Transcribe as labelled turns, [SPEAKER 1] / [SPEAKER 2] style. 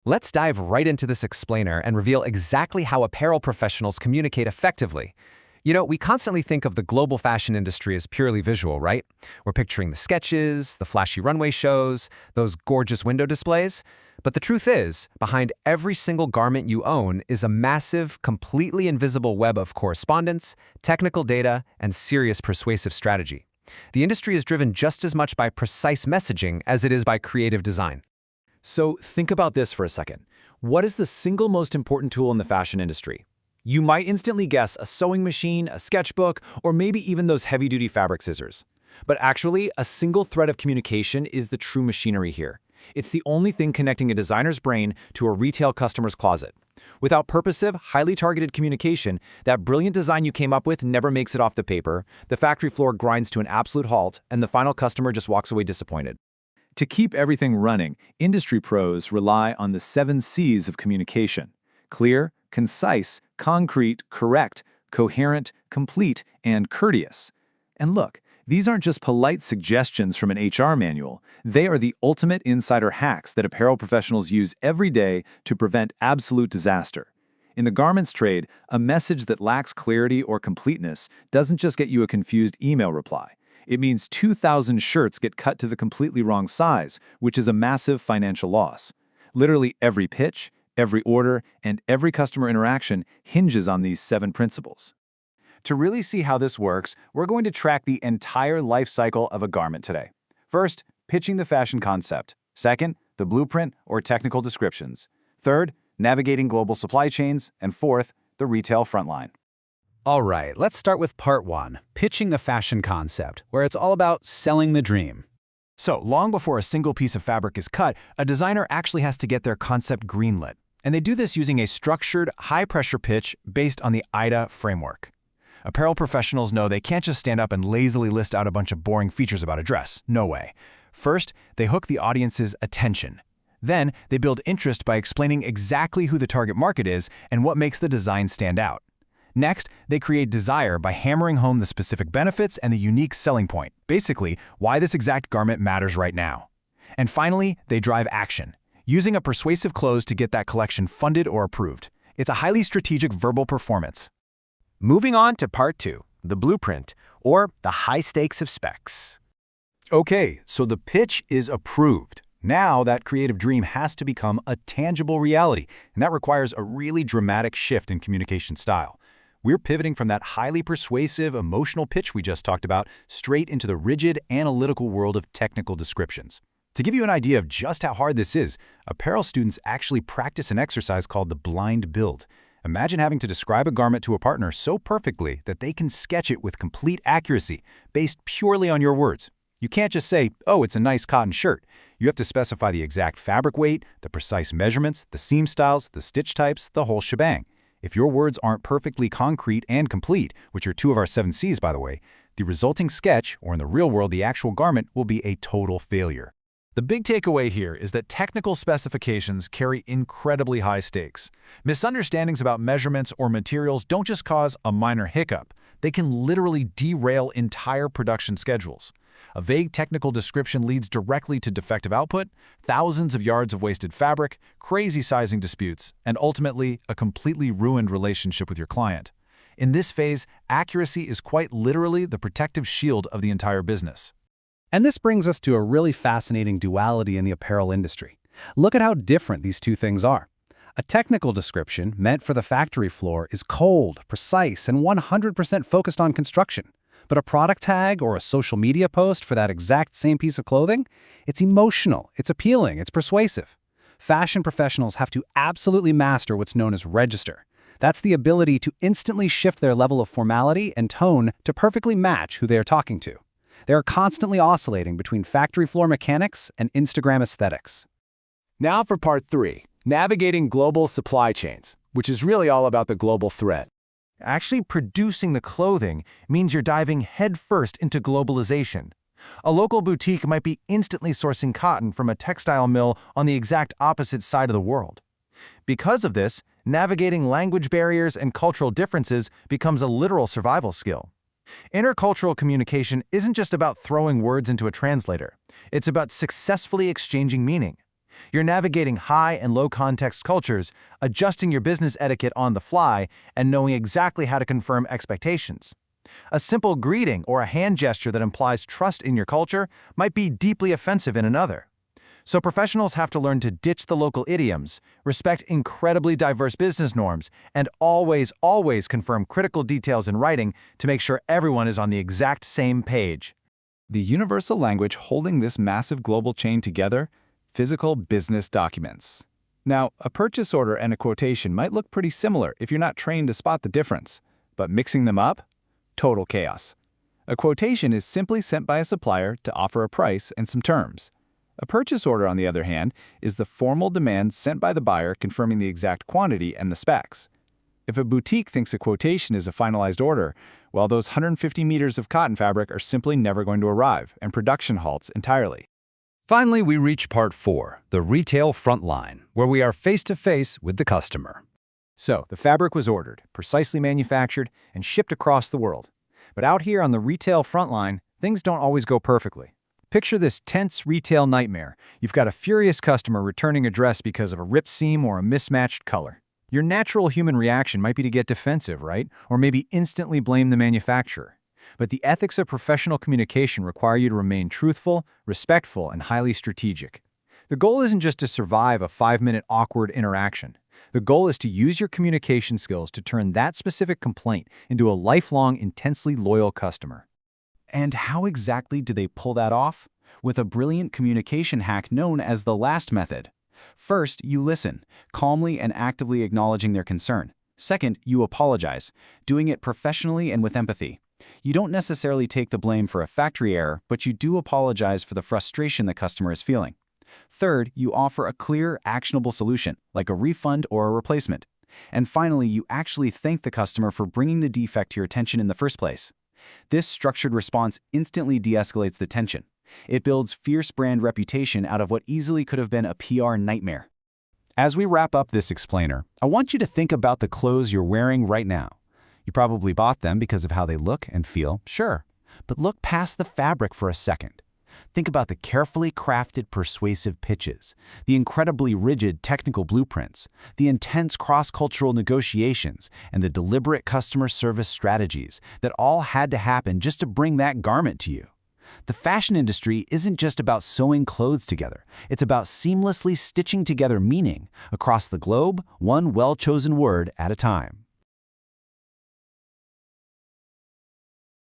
[SPEAKER 1] Let's dive right into this explainer and reveal exactly how apparel professionals communicate effectively. We constantly think of the global fashion industry as purely visual, right? We're picturing the sketches, the flashy runway shows, those gorgeous window displays. But the truth is, behind every single garment you own is a massive, completely invisible web of correspondence, technical data, and serious persuasive strategy. The industry is driven just as much by precise messaging as it is by creative design.
[SPEAKER 2] So think about this for a second. What is the single most important tool in the fashion industry? You might instantly guess a sewing machine, a sketchbook, or maybe even those heavy-duty fabric scissors. But actually, a single thread of communication is the true machinery here. It's the only thing connecting a designer's brain to a retail customer's closet. Without purposive, highly targeted communication, that brilliant design you came up with never makes it off the paper, the factory floor grinds to an absolute halt, and the final customer just walks away disappointed. To keep everything running, industry pros rely on the 7 C's of communication: clear, concise, concrete, correct, coherent, complete, and courteous. And look, these aren't just polite suggestions from an HR manual. They are the ultimate insider hacks that apparel professionals use every day to prevent absolute disaster. In the garments trade, a message that lacks clarity or completeness doesn't just get you a confused email reply. It means 2,000 shirts get cut to the completely wrong size, which is a massive financial loss. Literally every pitch, every order, and every customer interaction hinges on these 7 principles. To really see how this works, we're going to track the entire life cycle of a garment today. First, pitching the fashion concept. Second, the blueprint or technical descriptions. Third, navigating global supply chains. And fourth, the retail frontline.
[SPEAKER 3] All right, let's start with part 1, pitching the fashion concept, where it's all about selling the dream.
[SPEAKER 2] So, long before a single piece of fabric is cut, a designer actually has to get their concept greenlit. And they do this using a structured, high-pressure pitch based on the IDA framework. Apparel professionals know they can't just stand up and lazily list out a bunch of boring features about a dress. No way. First, they hook the audience's attention. Then, they build interest by explaining exactly who the target market is and what makes the design stand out. Next, they create desire by hammering home the specific benefits and the unique selling point, basically, why this exact garment matters right now. And finally, they drive action, using a persuasive close to get that collection funded or approved. It's a highly strategic verbal performance.
[SPEAKER 1] Moving on to part 2, the blueprint, or the high stakes of specs.
[SPEAKER 3] Okay, so the pitch is approved. Now that creative dream has to become a tangible reality, and that requires a really dramatic shift in communication style. We're pivoting from that highly persuasive, emotional pitch we just talked about straight into the rigid, analytical world of technical descriptions. To give you an idea of just how hard this is, apparel students actually practice an exercise called the blind build. Imagine having to describe a garment to a partner so perfectly that they can sketch it with complete accuracy, based purely on your words. You can't just say, "Oh, it's a nice cotton shirt." You have to specify the exact fabric weight, the precise measurements, the seam styles, the stitch types, the whole shebang. If your words aren't perfectly concrete and complete, which are 2 of our 7 C's by the way, the resulting sketch, or in the real world the actual garment, will be a total failure.
[SPEAKER 4] The big takeaway here is that technical specifications carry incredibly high stakes. Misunderstandings about measurements or materials don't just cause a minor hiccup, they can literally derail entire production schedules. A vague technical description leads directly to defective output, thousands of yards of wasted fabric, crazy sizing disputes, and ultimately a completely ruined relationship with your client. In this phase, accuracy is quite literally the protective shield of the entire business.
[SPEAKER 3] And this brings us to a really fascinating duality in the apparel industry. Look at how different these two things are. A technical description meant for the factory floor is cold, precise, and 100% focused on construction. But a product tag or a social media post for that exact same piece of clothing, it's emotional, it's appealing, it's persuasive. Fashion professionals have to absolutely master what's known as register. That's the ability to instantly shift their level of formality and tone to perfectly match who they are talking to. They are constantly oscillating between factory floor mechanics and Instagram aesthetics.
[SPEAKER 2] Now for part 3, navigating global supply chains, which is really all about the global threat.
[SPEAKER 4] Actually producing the clothing means you're diving headfirst into globalization. A local boutique might be instantly sourcing cotton from a textile mill on the exact opposite side of the world. Because of this, navigating language barriers and cultural differences becomes a literal survival skill. Intercultural communication isn't just about throwing words into a translator. It's about successfully exchanging meaning. You're navigating high and low context cultures, adjusting your business etiquette on the fly, and knowing exactly how to confirm expectations. A simple greeting or a hand gesture that implies trust in your culture might be deeply offensive in another. So professionals have to learn to ditch the local idioms, respect incredibly diverse business norms, and always confirm critical details in writing to make sure everyone is on the exact same page.
[SPEAKER 2] The universal language holding this massive global chain together: physical business documents. Now, a purchase order and a quotation might look pretty similar if you're not trained to spot the difference, but mixing them up? Total chaos. A quotation is simply sent by a supplier to offer a price and some terms. A purchase order, on the other hand, is the formal demand sent by the buyer confirming the exact quantity and the specs. If a boutique thinks a quotation is a finalized order, well, those 150 meters of cotton fabric are simply never going to arrive, and production halts entirely.
[SPEAKER 5] Finally, we reach part 4, the retail front line, where we are face-to-face with the customer.
[SPEAKER 2] So, the fabric was ordered, precisely manufactured, and shipped across the world. But out here on the retail front line, things don't always go perfectly. Picture this tense retail nightmare. You've got a furious customer returning a dress because of a ripped seam or a mismatched color. Your natural human reaction might be to get defensive, right? Or maybe instantly blame the manufacturer. But the ethics of professional communication require you to remain truthful, respectful, and highly strategic. The goal isn't just to survive a 5-minute awkward interaction. The goal is to use your communication skills to turn that specific complaint into a lifelong, intensely loyal customer.
[SPEAKER 1] And how exactly do they pull that off? With a brilliant communication hack known as the LAST method. First, you listen, calmly and actively acknowledging their concern. Second, you apologize, doing it professionally and with empathy. You don't necessarily take the blame for a factory error, but you do apologize for the frustration the customer is feeling. Third, you offer a clear, actionable solution, like a refund or a replacement. And finally, you actually thank the customer for bringing the defect to your attention in the first place. This structured response instantly de-escalates the tension. It builds fierce brand reputation out of what easily could have been a PR nightmare. As we wrap up this explainer, I want you to think about the clothes you're wearing right now. You probably bought them because of how they look and feel, sure. But look past the fabric for a second. Think about the carefully crafted persuasive pitches, the incredibly rigid technical blueprints, the intense cross-cultural negotiations, and the deliberate customer service strategies that all had to happen just to bring that garment to you. The fashion industry isn't just about sewing clothes together. It's about seamlessly stitching together meaning across the globe, one well-chosen word at a time.